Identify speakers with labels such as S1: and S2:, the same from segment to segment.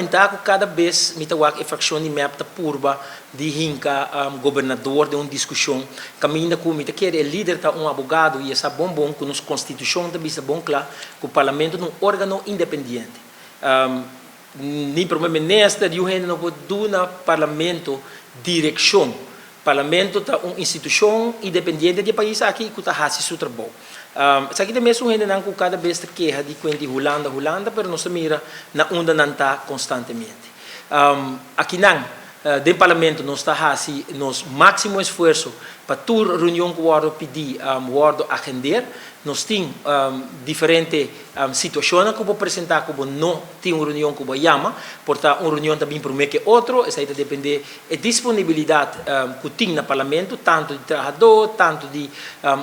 S1: lamentar que cada vez me tawag a fração de map da purba de hinca governador de uma discussão caminha com me quer é líder tá advogado e essa bom que nos constituição da vista bom claro que o parlamento é um órgão independente nem primeiro-ministro e o gente não pode do na parlamento direção parlamento tá uma instituição independente do país aqui que tá fazendo seu trabalho sa kita mesmo hindi nang cada vez queja de quendi Holanda, pero nós mira na onda nanta constantemente. Aqui não, do parlamento nós está assim, nos máximo esforço para toda reunião que o pedir, o agender, nós tem diferentes situações que vou apresentar que não tem uma reunião que vou chamar, portanto uma reunião também promete que outro, isso aí depende da disponibilidade que tem no parlamento, tanto de trabalhador, tanto de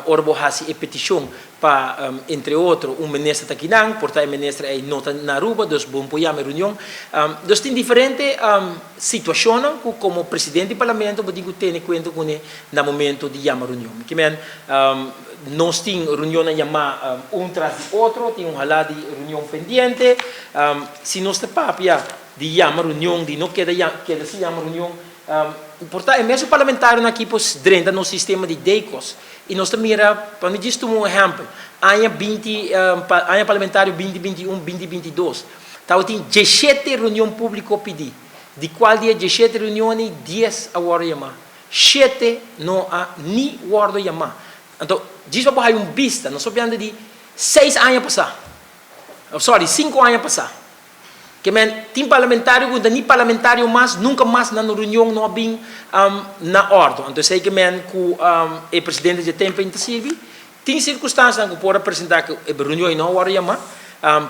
S1: orbohasi e petição para, entre outros, ministro está aqui não, portanto o ministro é nota na rua, então vamos apoiar a reunião. Então tem diferentes situações que como presidente do parlamento vou dizer ter em conta com no momento de chamar a reunião. Nós temos reunião a chamar tras de outro, tem halá de reunião pendente. Se nós temos de chamar reunião, de não queda se chamar reunião, portanto, é mesmo parlamentar aqui pois dentro no sistema de DEICOS e nós também para me dizer um exemplo, ano parlamentário 2021, 2022, então tem 17 reuniões públicas pedir, de qual dia 17 reuniões 10 a hora chamar, 7 não há nem hora chamar. Então, diz para uma vista, nós estamos falando de 6 anos passar, 5 anos passar. Que tem parlamentário que nem parlamentário mais nunca mais na reunião não bem na ordem. Então sei que o presidente de tempo intensivo tem circunstâncias que pode apresentar que a reunião não hora chamar,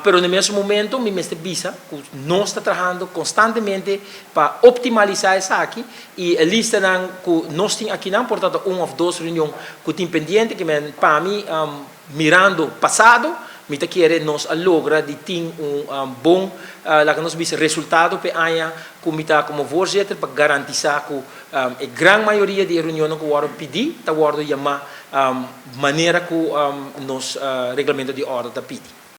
S1: pero no mesmo momento me mestre visa que nós está trabalhando constantemente para optimizar isso aqui e a lista que nós temos aqui não, portanto uma ou duas reuniões que tem pendente que para mim mirando passado me quer nós logra de ter bom lá que nós vimos resultado para a comita como voorzitter para garantir que a grande maioria de reuniões que o pedir está chamar maneira que nos regulamento de ordem da pedir.